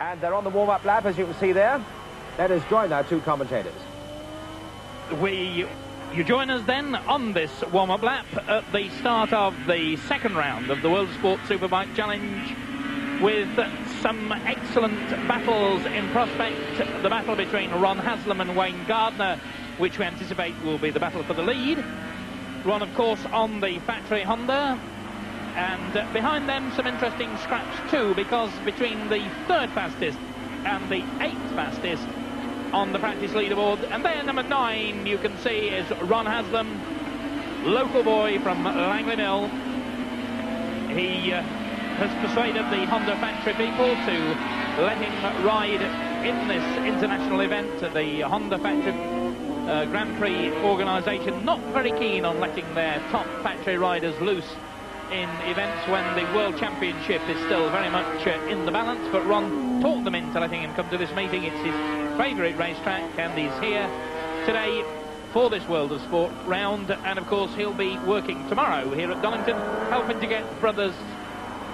And they're on the warm-up lap, as you can see there. Let us join our two commentators. You join us then on this warm-up lap at the start of the second round of the World Sport Superbike Challenge, with some excellent battles in prospect. The battle between Ron Haslam and Wayne Gardner, which we anticipate will be the battle for the lead. Ron, of course, on the factory Honda. And behind them, some interesting scraps too, because between the third fastest and the eighth fastest on the practice leaderboard, and there, number 9, you can see, is Ron Haslam, local boy from Langley Mill. He has persuaded the Honda factory people to let him ride in this international event. The Honda factory Grand Prix organisation not very keen on letting their top factory riders loose in events when the World Championship is still very much in the balance, but Ron talked them into letting him come to this meeting. It's his favourite racetrack, and he's here today for this World of Sport round, and of course he'll be working tomorrow here at Donington, helping to get brothers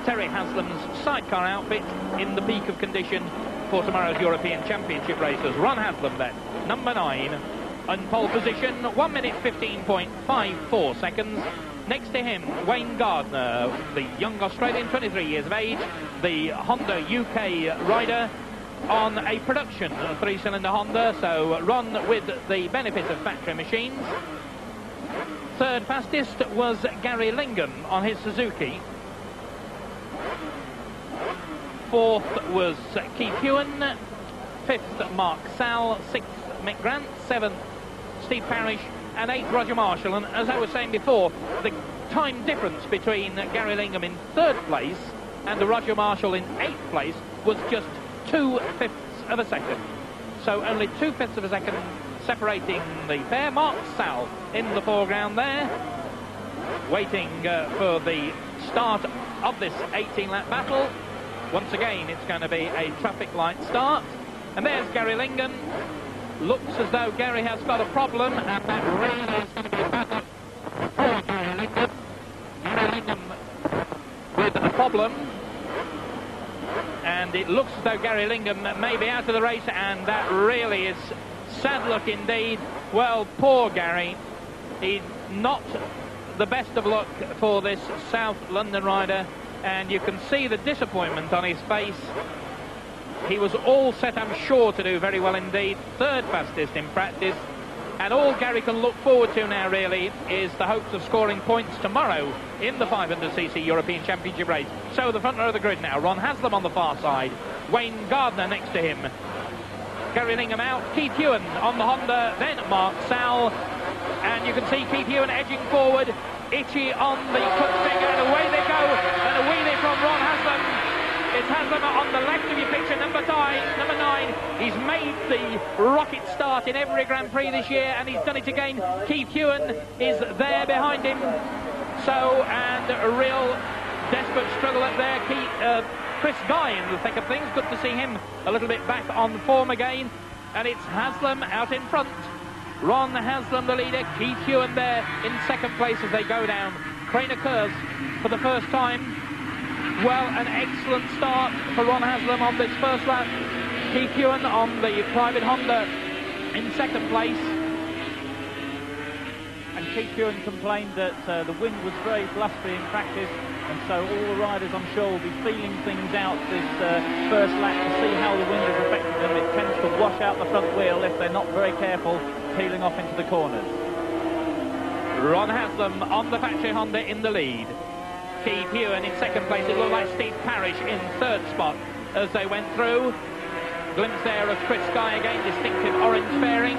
Terry Haslam's sidecar outfit in the peak of condition for tomorrow's European Championship races. Ron Haslam then, number 9, in pole position, 1 minute 15.54 seconds. Next to him, Wayne Gardner, the young Australian, 23 years of age, the Honda UK rider on a production 3-cylinder Honda, so Ron with the benefit of factory machines. Third fastest was Gary Lingham on his Suzuki. Fourth was Keith Ewan. Fifth, Mark Sal. Sixth, Mick Grant. Seventh, Steve Parrish. And 8th, Roger Marshall. And as I was saying before, the time difference between Gary Lingham in 3rd place and Roger Marshall in 8th place was just 2/5 of a second. So only 2/5 of a second separating the pair. Mark Sal in the foreground there, waiting for the start of this 18-lap battle. Once again, it's going to be a traffic light start. And there's Gary Lingham. Looks as though Gary has got a problem, and that really is going to be a battle for Gary Lingham. Gary Lingham with a problem, and it looks as though Gary Lingham may be out of the race, and that really is sad luck indeed. Well, poor Gary. He's not the best of luck for this South London rider, and you can see the disappointment on his face. He was all set, I'm sure, to do very well indeed. 3rd fastest in practice. And all Gary can look forward to now, really, is the hopes of scoring points tomorrow in the 500cc European Championship race. So the front row of the grid now. Ron Haslam on the far side. Wayne Gardner next to him. Gary Lingham out. Keith Ewan on the Honda. Then Mark Sal. And you can see Keith Ewan edging forward. Itchy on the cut finger. And away they go. And a wheelie from Ron Haslam. It's Haslam on the left of your picture, number 9. He's made the rocket start in every Grand Prix this year, and he's done it again. Keith Ewan is there behind him. So, and a real desperate struggle up there. Chris Guy in the thick of things. Good to see him a little bit back on form again. And it's Haslam out in front. Ron Haslam the leader. Keith Ewan there in 2nd place as they go down. Crane occurs for the first time. Well, an excellent start for Ron Haslam on this first lap. Keith Ewan on the private Honda in 2nd place. And Keith Ewan complained that the wind was very blustery in practice, and so all the riders, I'm sure, will be feeling things out this first lap to see how the wind has affected them. It tends to wash out the front wheel if they're not very careful, peeling off into the corners. Ron Haslam on the factory Honda in the lead. Keith Ewan in 2nd place. It looked like Steve Parrish in 3rd spot as they went through. Glimpse there of Chris Guy again, distinctive orange fairing.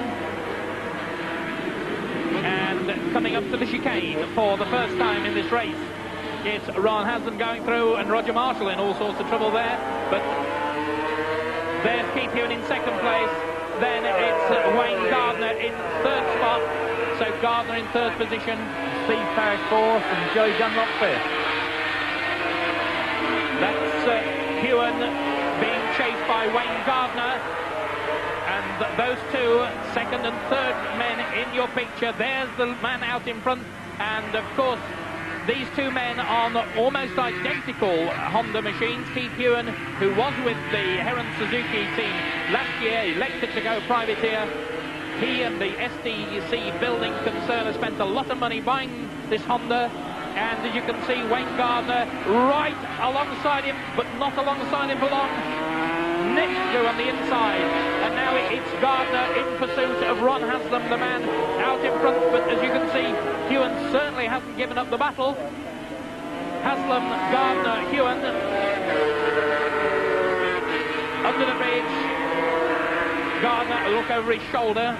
And coming up to the chicane for the first time in this race, it's Ron Haslam going through, and Roger Marshall in all sorts of trouble there. But there's Keith Ewan in 2nd place. Then it's Wayne Gardner in 3rd spot. So Gardner in 3rd position. Steve Parrish 4th and Joe Dunlop 5th. That's Ewan being chased by Wayne Gardner. And those two, 2nd and 3rd men in your picture. There's the man out in front. And, of course, these two men on almost identical Honda machines. Keith Ewan, who was with the Heron Suzuki team last year, elected to go privateer. He and the SDC building concern have spent a lot of money buying this Honda. And as you can see, Wayne Gardner right alongside him, but not alongside him for long. Next to on the inside, and now it's Gardner in pursuit of Ron Haslam, the man out in front. But as you can see, Ewan certainly hasn't given up the battle. Haslam, Gardner, Ewan under the bridge. Gardner, a look over his shoulder.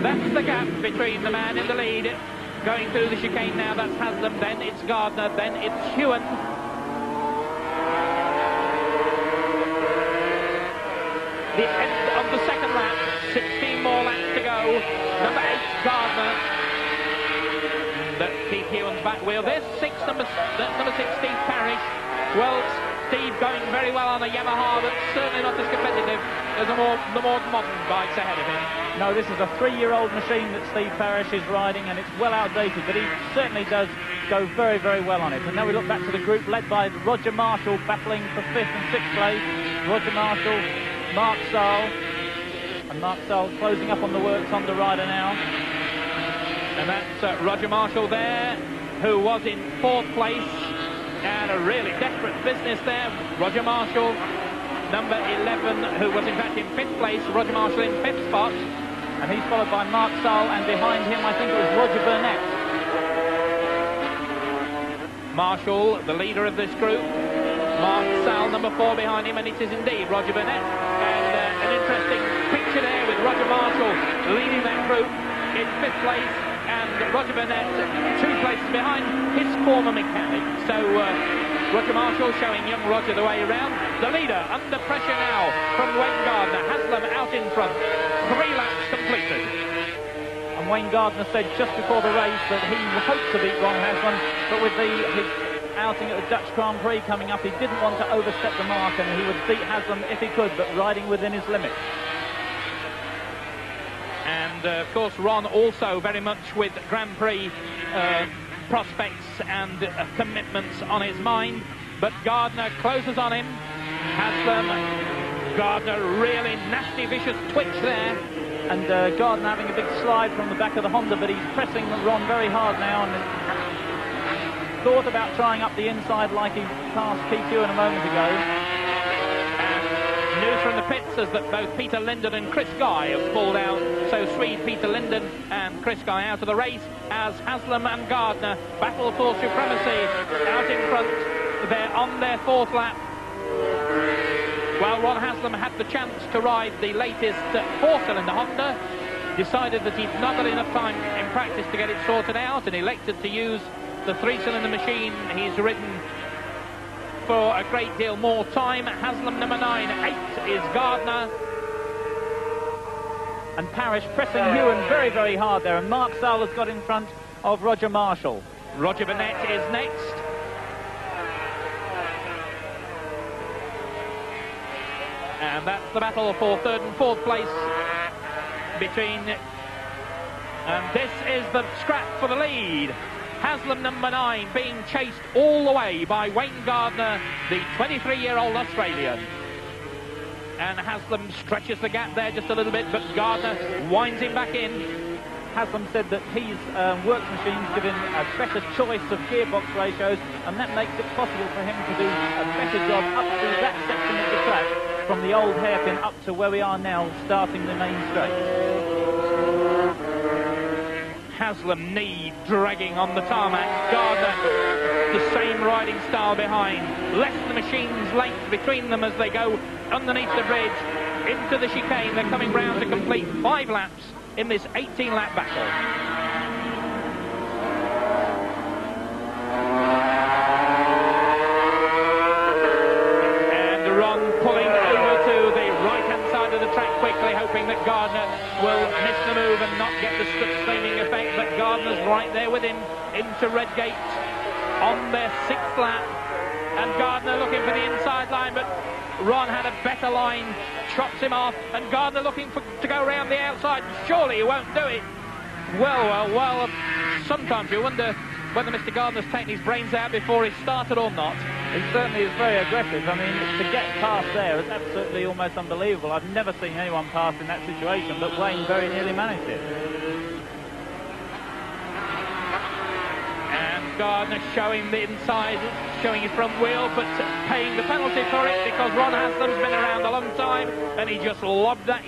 That's the gap between the man in the lead. Going through the chicane now, that's Haslam, then it's Gardner, then it's Ewan. The end of the second lap, 16 more laps to go. Number 8, Gardner. Keith Ewan's back wheel. There's number 6, Steve Parrish. Well, Steve going very well on a Yamaha, but certainly not as competitive as the more modern bikes ahead of him. No, this is a 3-year-old machine that Steve Parrish is riding, and it's well outdated, but he certainly does go very, very well on it. And now we look back to the group led by Roger Marshall, battling for 5th and 6th place. Roger Marshall, Mark Saul, and Mark Saul closing up on the works on the rider now. And that's Roger Marshall there, who was in 4th place. And a really desperate business there. Roger Marshall, number 11, who was in fact in 5th place. Roger Marshall in 5th spot. And he's followed by Mark Saul, and behind him I think it was Roger Burnett. Marshall, the leader of this group. Mark Saul, number 4 behind him, and it is indeed Roger Burnett. And an interesting picture there with Roger Marshall leading that group in 5th place. And Roger Burnett 2 places behind his former mechanic. So Roger Marshall showing young Roger the way around. The leader under pressure now from Wayne Gardner. Haslam out in front. 3 laps completed. And Wayne Gardner said just before the race that he hoped to beat Ron Haslam, but with his outing at the Dutch Grand Prix coming up, he didn't want to overstep the mark, and he would beat Haslam if he could, but riding within his limits. And of course Ron also very much with Grand Prix prospects and commitments on his mind, but Gardner closes on him. Haslam, Gardner, really nasty vicious twitch there, and Gardner having a big slide from the back of the Honda, but he's pressing Ron very hard now, and thought about trying up the inside like he passed Keith Ewan a moment ago. News from the pits is that both Peter Linden and Chris Guy have pulled out. So Swede Peter Linden and Chris Guy out of the race as Haslam and Gardner battle for supremacy out in front. They're on their 4th lap. While Ron Haslam had the chance to ride the latest 4-cylinder Honda, decided that he'd not got enough time in practice to get it sorted out and elected to use the 3-cylinder machine he's ridden for a great deal more time. Haslam number 9, 8 is Gardner. And Parrish pressing Ewan very, very hard there, and Mark Saul has got in front of Roger Marshall. Roger Burnett is next. And that's the battle for 3rd and 4th place between... And this is the scrap for the lead. Haslam number 9 being chased all the way by Wayne Gardner, the 23-year-old Australian. And Haslam stretches the gap there just a little bit, but Gardner winds him back in. Haslam said that his works machines give him a better choice of gearbox ratios, and that makes it possible for him to do a better job up through that section of the track, from the old hairpin up to where we are now, starting the main straight. Haslam knee dragging on the tarmac. Gardner, the same riding style behind. Less the machine's length between them as they go underneath the bridge into the chicane. They're coming round to complete 5 laps in this 18-lap battle. And Ron pulling over to the right-hand side of the track quickly, hoping that Gardner will miss the move and not get the streaming effect, but Gardner's right there with him into Redgate on their 6th lap, and Gardner looking for the inside line, but Ron had a better line, chops him off, and Gardner looking to go around the outside. Surely he won't do it. Well, sometimes you wonder whether Mr. Gardner's taken his brains out before he started or not. He certainly is very aggressive. I mean, to get past there is absolutely almost unbelievable. I've never seen anyone pass in that situation, but Wayne very nearly managed it. And Gardner showing the inside, showing his front wheel, but paying the penalty for it because Ron Haslam's been around a long time, and he just lobbed that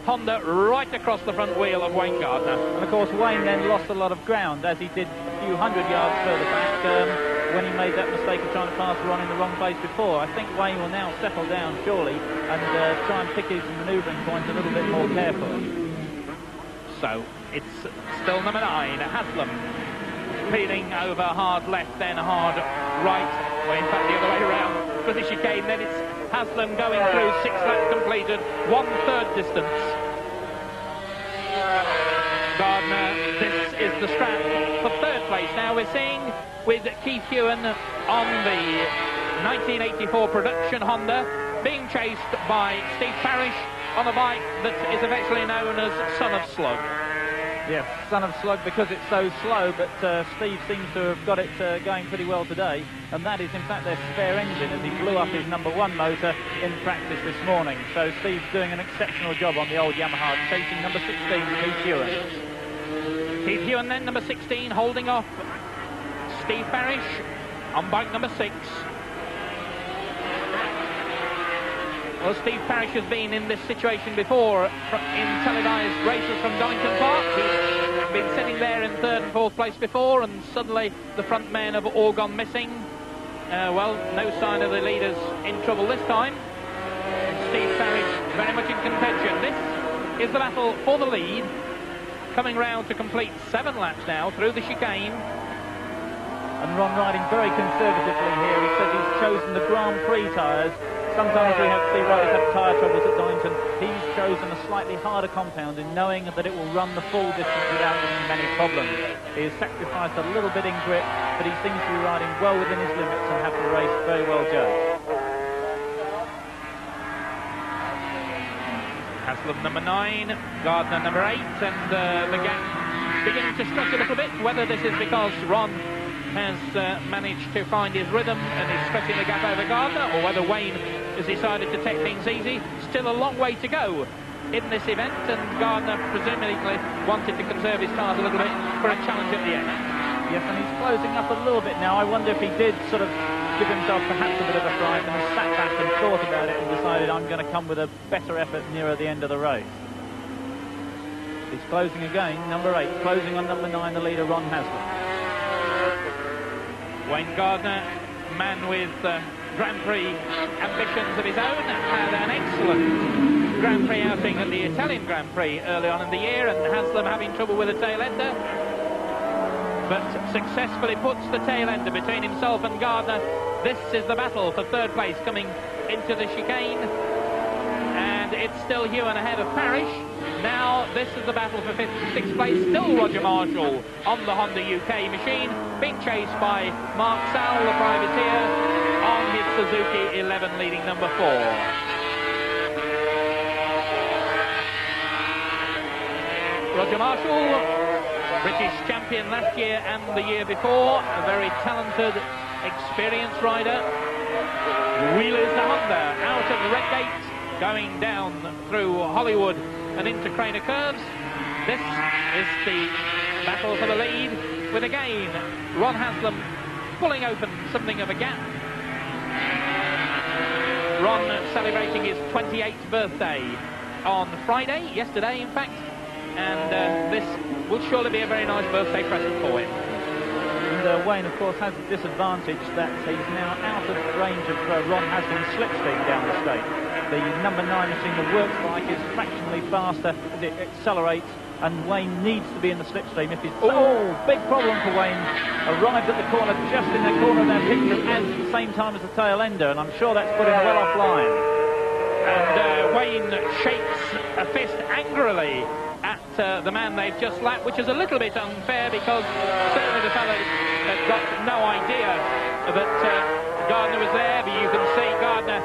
Honda right across the front wheel of Wayne Gardner. And of course Wayne then lost a lot of ground, as he did a few hundred yards further back when he made that mistake of trying to pass Ron in the wrong place before. I think Wayne will now settle down surely and try and pick his manoeuvring points a little bit more carefully. So it's still number 9, Haslam, peeling over hard left, then hard right, well in fact the other way around for the chicane. Then it's Haslam going through, 6 laps completed, 1/3 distance. Gardner, this is the strap for 3rd place. Now we're seeing with Keith Hewan on the 1984 production Honda being chased by Steve Parrish on a bike that is affectionately known as Son of Slug. Yes, Son of Slug because it's so slow, but Steve seems to have got it going pretty well today, and that is in fact their spare engine as he blew up his number 1 motor in practice this morning. So Steve's doing an exceptional job on the old Yamaha, chasing number 16, Keith Hewan. Keith Hewan then, number 16, holding off Steve Parrish on bike number 6. Well, Steve Parrish has been in this situation before in televised races from Donington Park. He's been sitting there in 3rd and 4th place before, and suddenly the front men have all gone missing. Well, no sign of the leaders in trouble this time. Steve Parrish very much in contention. This is the battle for the lead, coming round to complete 7 laps now through the chicane. And Ron riding very conservatively here. He said he's chosen the Grand Prix tyres. Sometimes we have see riders have tyre troubles at Donington. He's chosen a slightly harder compound in knowing that it will run the full distance without many problems. He has sacrificed a little bit in grip, but he seems to be riding well within his limits and have the race very well judged. Haslam number 9, Gardner number 8, and the gap beginning to stretch a little bit. Whether this is because Ron has managed to find his rhythm and is stretching the gap over Gardner, or whether Wayne has decided to take things easy. Still a long way to go in this event, and Gardner presumably wanted to conserve his tyres a little bit for a challenge at the end. Yes, and he's closing up a little bit now. I wonder if he did sort of give himself perhaps a bit of a fright and sat back and thought about it and decided, I'm going to come with a better effort nearer the end of the race. He's closing again, number 8, closing on number 9, the leader, Ron Haslam. Wayne Gardner, man with Grand Prix ambitions of his own, had an excellent Grand Prix outing at the Italian Grand Prix early on in the year, and Haslam having trouble with the tail ender, but successfully puts the tail ender between himself and Gardner. This is the battle for 3rd place coming into the chicane, and it's still Hewan ahead of Parrish. Now this is the battle for 5th and 6th place. Still Roger Marshall on the Honda UK machine, being chased by Mark Sowell, the privateer, on his Suzuki 11 leading number 4. Roger Marshall, British champion last year and the year before, a very talented, experienced rider. Wheelers the Honda out of the Red Gate, going down through Hollywood and into Craner Curves. This is the battle for the lead, with again Ron Haslam pulling open something of a gap. Ron celebrating his 28th birthday on Friday, yesterday in fact, and this will surely be a very nice birthday present for him. And Wayne, of course, has the disadvantage that he's now out of range of Ron Haslam's slipstream down the straight. The number 9 machine, the works bike, is fractionally faster as it accelerates, and Wayne needs to be in the slipstream. If he's big problem for Wayne. Arrived at the corner, just in the corner of their picture, and at the same time as the tail ender, and I'm sure that's put him well offline. And Wayne shakes a fist angrily at the man they've just lapped, which is a little bit unfair because certainly the fellow had got no idea that Gardner was there, but you can see Gardner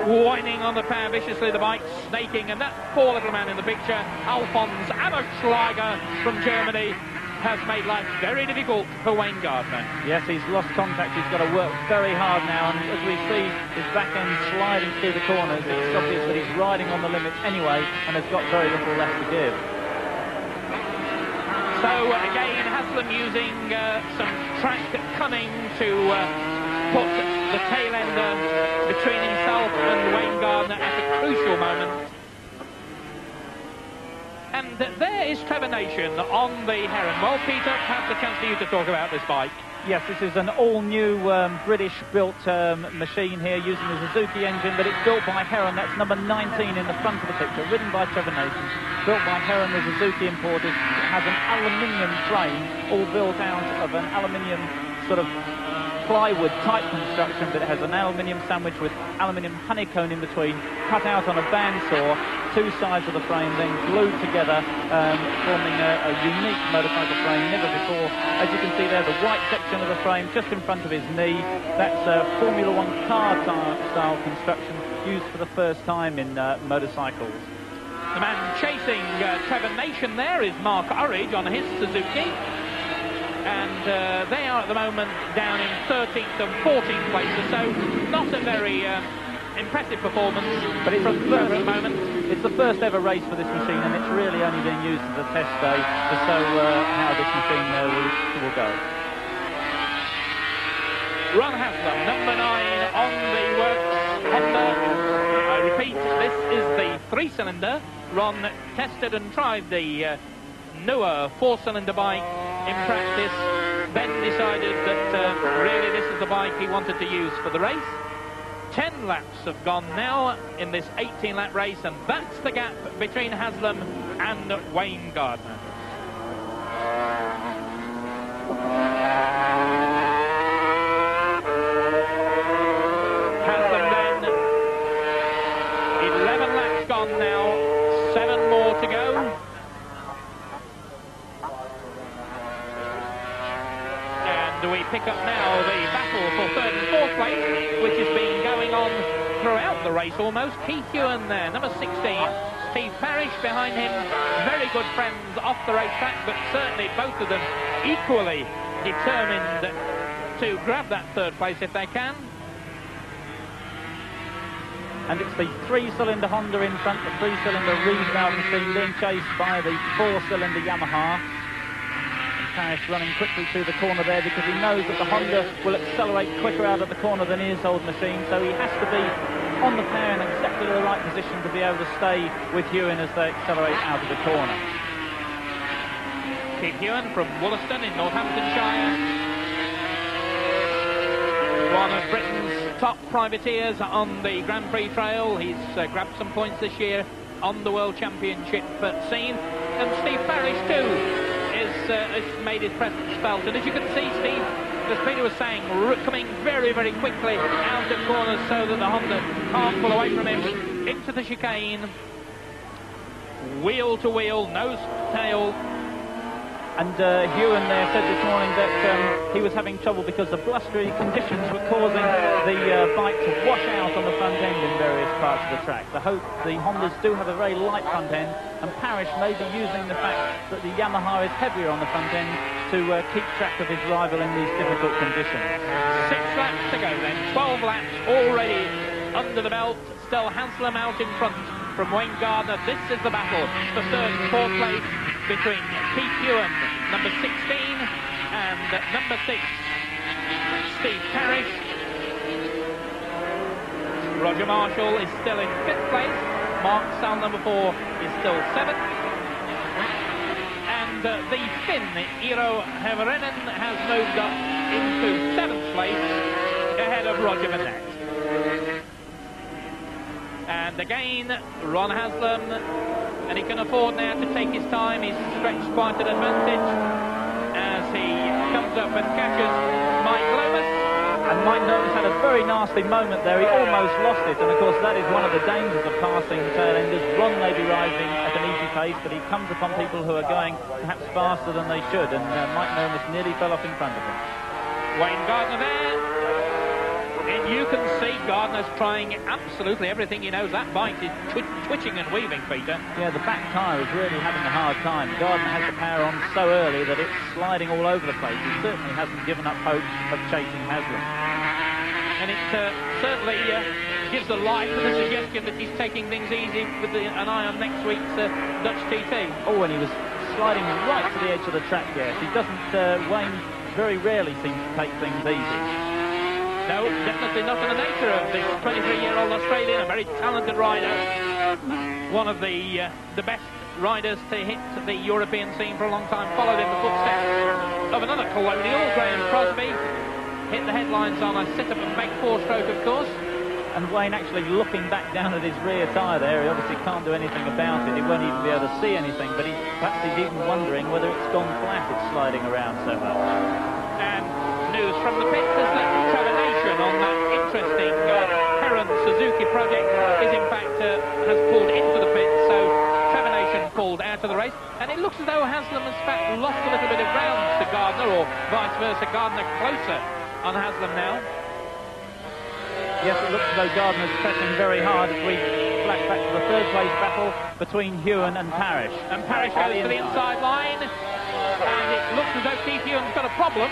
whining on the power viciously, the bike snaking, and that poor little man in the picture, Alfons Ammerschlager from Germany, has made life very difficult for Wayne Gardner. Yes, he's lost contact. He's got to work very hard now, and as we see his back end sliding through the corners, it's obvious that he's riding on the limit anyway and has got very little left to give. So again, Haslam using some track cunning to put the tail ender between himself and Wayne Gardner at a crucial moment. And there is Trevor Nation on the Heron. Well, Peter, perhaps a chance for you to talk about this bike. Yes, this is an all-new British-built machine here using the Suzuki engine, but it's built by Heron. That's number 19 in the front of the picture, ridden by Trevor Nation. Built by Heron, the Suzuki importers. It has an aluminium frame, all built out of an aluminium sort of plywood type construction, but it has an aluminium sandwich with aluminium honeycomb in between, cut out on a bandsaw, two sides of the frame, then glued together, forming a unique motorcycle frame, never before. As you can see there, the white section of the frame just in front of his knee, that's a Formula One car style construction used for the first time in motorcycles. The man chasing Trevor Nation there is Mark Urridge on his Suzuki. And they are at the moment down in 13th and 14th places, so not a very impressive performance, but it's from Trevor at the moment. It's the first ever race for this machine, and it's really only being used as a test day to show how this machine will go. Ron Haslam, number 9 on the works Honda. I repeat, this is the 3-cylinder. Ron tested and tried the newer 4-cylinder bike in practice, then decided that really this is the bike he wanted to use for the race. 10 laps have gone now in this 18-lap race, and that's the gap between Haslam and Wayne Gardner. Haslam then, 11 laps gone now, 7 more to go. We pick up now the battle for 3rd and 4th place, which has been going on throughout the race almost. Keith Ewan there, number 16. Steve Parrish behind him. Very good friends off the racetrack, but certainly both of them equally determined to grab that 3rd place if they can. And it's the 3-cylinder Honda in front, the 3-cylinder Reed valve machine being chased by the 4-cylinder Yamaha. Parrish running quickly through the corner there because he knows that the Honda will accelerate quicker out of the corner than his old machine, so he has to be on the pair in exactly the right position to be able to stay with Ewan as they accelerate out of the corner. Keith Ewan from Wollaston in Northamptonshire. One of Britain's top privateers on the Grand Prix trail. He's grabbed some points this year on the World Championship scene. And Steve Parrish too has made his presence felt, and as you can see, Steve, as Peter was saying, coming very, very quickly out of corners so that the Honda can't pull away from him into the chicane, wheel to wheel, nose to tail. And Ewan there said this morning that he was having trouble because the blustery conditions were causing the bike to wash out on the front end in various parts of the track. The Hondas do have a very light front end, and Parrish may be using the fact that the Yamaha is heavier on the front end to keep track of his rival in these difficult conditions. 6 laps to go then, 12 laps already under the belt, still Haslam out in front from Wayne Gardner. This is the battle for 3rd and 4th place between Keith Ewan, number 16, and number 6, Steve Parrish. Roger Marshall is still in 5th place. Mark Sall, number 4, is still 7th. And the Finn, Eero Heverinen, has moved up into 7th place, ahead of Roger Burnett. And again, Ron Haslam, and he can afford now to take his time. He's stretched quite an advantage as he comes up and catches Mike Lomas. And Mike Lomas had a very nasty moment there. He almost lost it, and of course that is one of the dangers of passing tail-enders. Ron may be rising at an easy pace, but he comes upon people who are going perhaps faster than they should, and Mike Lomas nearly fell off in front of him. Wayne Gardner there, and you can see Gardner Gardner's trying absolutely everything he knows. That bike is twitching and weaving, Peter. Yeah, the back tyre is really having a hard time. Gardner has the power on so early that it's sliding all over the place. He certainly hasn't given up hope of chasing Haslam. And it certainly gives the lie to the suggestion that he's taking things easy with an eye on next week's Dutch TT. Oh, and he was sliding right to the edge of the track, yes. He doesn't, Wayne very rarely seems to take things easy. No, definitely not in the nature of this 23-year-old Australian, a very talented rider. One of the best riders to hit the European scene for a long time, followed in the footsteps of another colonial, Graham Crosby. Hit the headlines on a sit-up and make four-stroke, of course. And Wayne actually looking back down at his rear tyre there, he obviously can't do anything about it. He won't even be able to see anything, but perhaps he's even wondering whether it's gone flat, it's sliding around so much. And news from the pits is that Trevor Nation on that interesting Heron Suzuki project is in fact has pulled into the pits, so Trevor Nation pulled out of the race. And it looks as though Haslam has in fact lost a little bit of ground to Gardner, or vice versa, Gardner closer on Haslam now. Yes, it looks as though Gardner's pressing very hard as we flash back to the third place battle between Hewan and Parrish. And Parrish goes to the inside line, and it looks as though Keith Hewan's got a problem.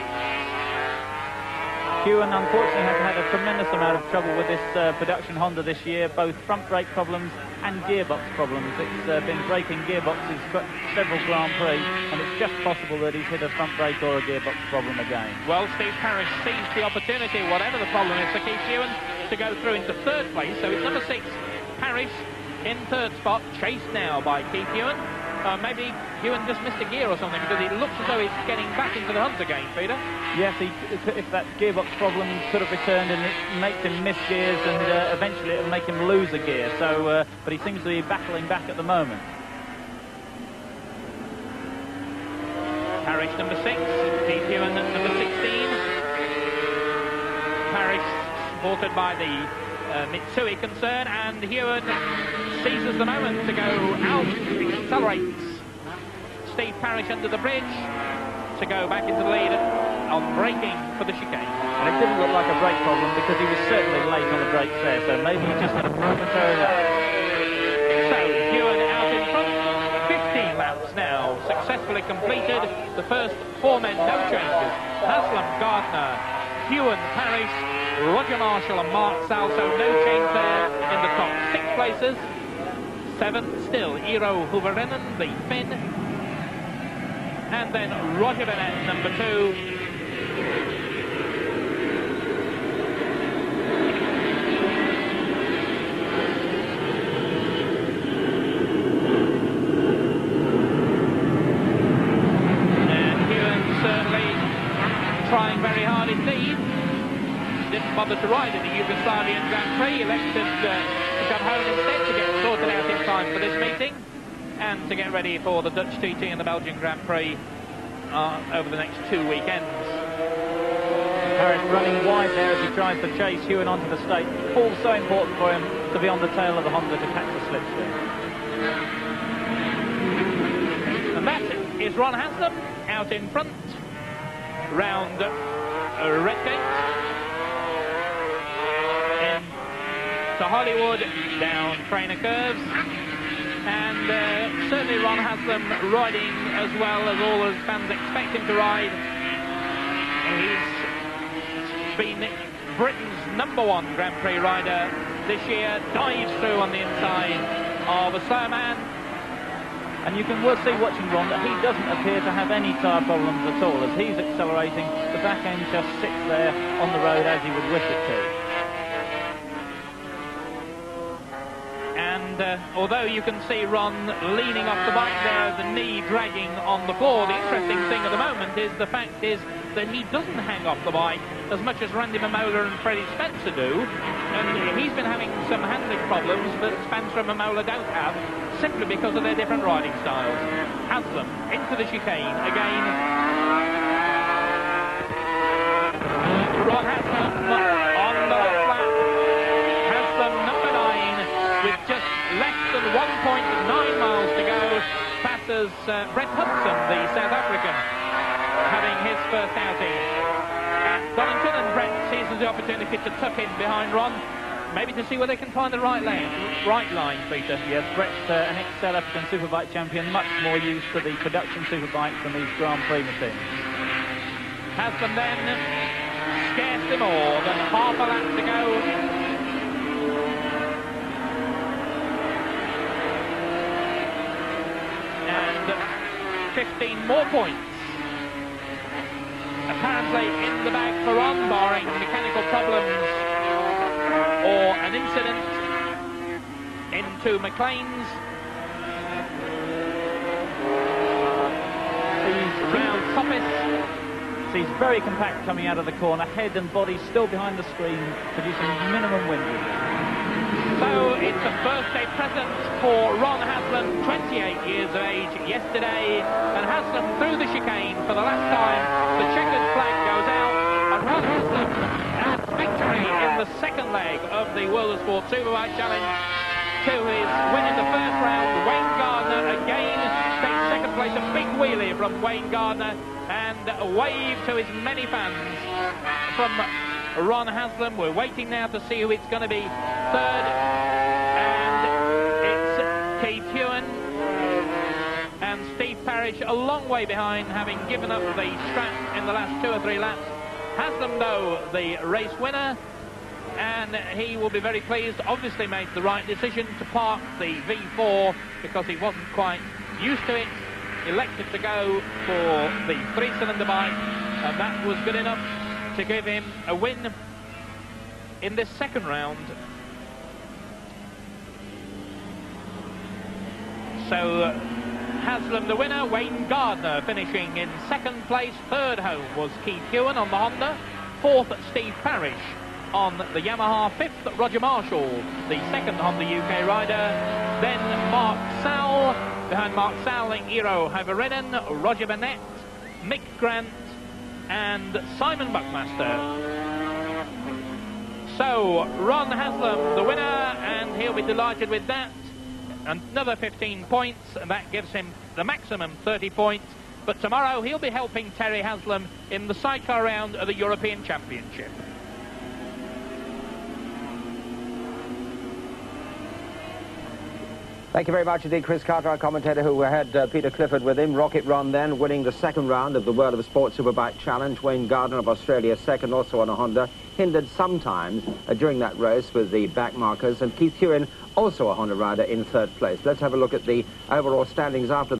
Hewan unfortunately has had a tremendous amount of trouble with this production Honda this year, both front brake problems and gearbox problems. It's been breaking gearboxes for several Grand Prix, and it's just possible that he's hit a front brake or a gearbox problem again. Well, Steve Parrish seized the opportunity, whatever the problem is, for Keith Hewan to go through into third place. So it's number 6, Parrish, in third spot, chased now by Keith Hewan. Maybe Hewan just missed a gear or something, because it looks as though he's getting back into the hunt again, Peter. Yes, if that gearbox problem could have returned, and it makes him miss gears, and eventually it'll make him lose a gear. So, but he seems to be battling back at the moment. Parrish number 6, Keith Hewan number 16. Parrish supported by the Mitsui concern, and Hewan seizes the moment to go out, accelerates Steve Parrish under the bridge to go back into the lead on braking for the chicane. And it didn't look like a brake problem, because he was certainly late on the brakes there, so maybe he just had a momentary lapse. So Hewan out in front, 15 laps now successfully completed. The first 4 men, no changes. Haslam, Gardner, Hewan, Parrish, Roger Marshall and Mark Salso, no change there in the top 6 places. 7 still, Eero Huverinen, the Finn. And then Roger Bennett, number 2. And Hewan certainly trying very hard indeed. Didn't bother to ride in the Yugoslavian Grand Prix, elected to come home instead to get sorted out in time for this meeting and to get ready for the Dutch TT and the Belgian Grand Prix over the next 2 weekends. Parrish running wide there as he tries to chase Hewan onto the straight. Paul's so important for him to be on the tail of the Honda to catch the slipstream. And that is Ron Haslam out in front, round Redgate. To Hollywood, down Trainer Curves, and certainly Ron Haslam riding as well as all his fans expect him to ride. He's been Britain's #1 Grand Prix rider this year, dives through on the inside of a slow man. And you can see watching Ron that he doesn't appear to have any tyre problems at all. As he's accelerating, the back end just sits there on the road as he would wish it to. And although you can see Ron leaning off the bike there, the knee dragging on the floor, the interesting thing at the moment is the fact is that he doesn't hang off the bike as much as Randy Mamola and Freddie Spencer do. And he's been having some handling problems that Spencer and Mamola don't have, simply because of their different riding styles. Haslam into the chicane again. Ron Haslam on the left lap. Haslam number 9 with just less than 1.9 miles to go. Passes Brett Hudson, the South African, having his first outing at Donington, and Brett seizes the opportunity to tuck in behind Ron. maybe to see where they can find the right line, Peter. Yes, Brett's an ex-South African Superbike champion, much more used to the production Superbikes than these Grand Prix machines. Haslam then, scarcely more than half a lap to go. And 15 more points. Apparently in the bag for Ron, barring mechanical problems or an incident into McLean's. He's round Soppis. He's very compact coming out of the corner, head and body still behind the screen, producing minimum wind. So it's a birthday present for Ron Haslam, 28 years of age yesterday, and Haslam through the chicane for the last time. The checkered flag goes out, and Ron Haslam has victory in the second leg of the World of Sport Superbike Challenge to his win in the first round. Wayne Gardner again takes second place, a big wheelie from Wayne Gardner, and a wave to his many fans from Ron Haslam. We're waiting now to see who it's going to be third, and it's Keith Hewen and Steve Parrish a long way behind, having given up the strap in the last 2 or 3 laps. Haslam, though, the race winner, and he will be very pleased. Obviously made the right decision to park the V4 because he wasn't quite used to it. Elected to go for the 3-cylinder bike, and that was good enough to give him a win in this second round. So Haslam the winner, Wayne Gardner finishing in second place. Third home was Keith Hewen on the Honda. Fourth, Steve Parrish on the Yamaha. Fifth, Roger Marshall, the second Honda UK rider. Then Mark Sowell. Behind Mark Sowell, Eero Haverinen, Roger Burnett, Mick Grant and Simon Buckmaster. So Ron Haslam the winner, and he'll be delighted with that. Another 15 points, and that gives him the maximum 30 points. But tomorrow he'll be helping Terry Haslam in the sidecar round of the European Championship. Thank you very much indeed, Chris Carter, our commentator, who had Peter Clifford with him. Rocket Ron then winning the second round of the World of Sport Superbike Challenge. Wayne Gardner of Australia second, also on a Honda. Hindered sometimes during that race with the back markers. And Keith Hewen, also a Honda rider, in third place. Let's have a look at the overall standings after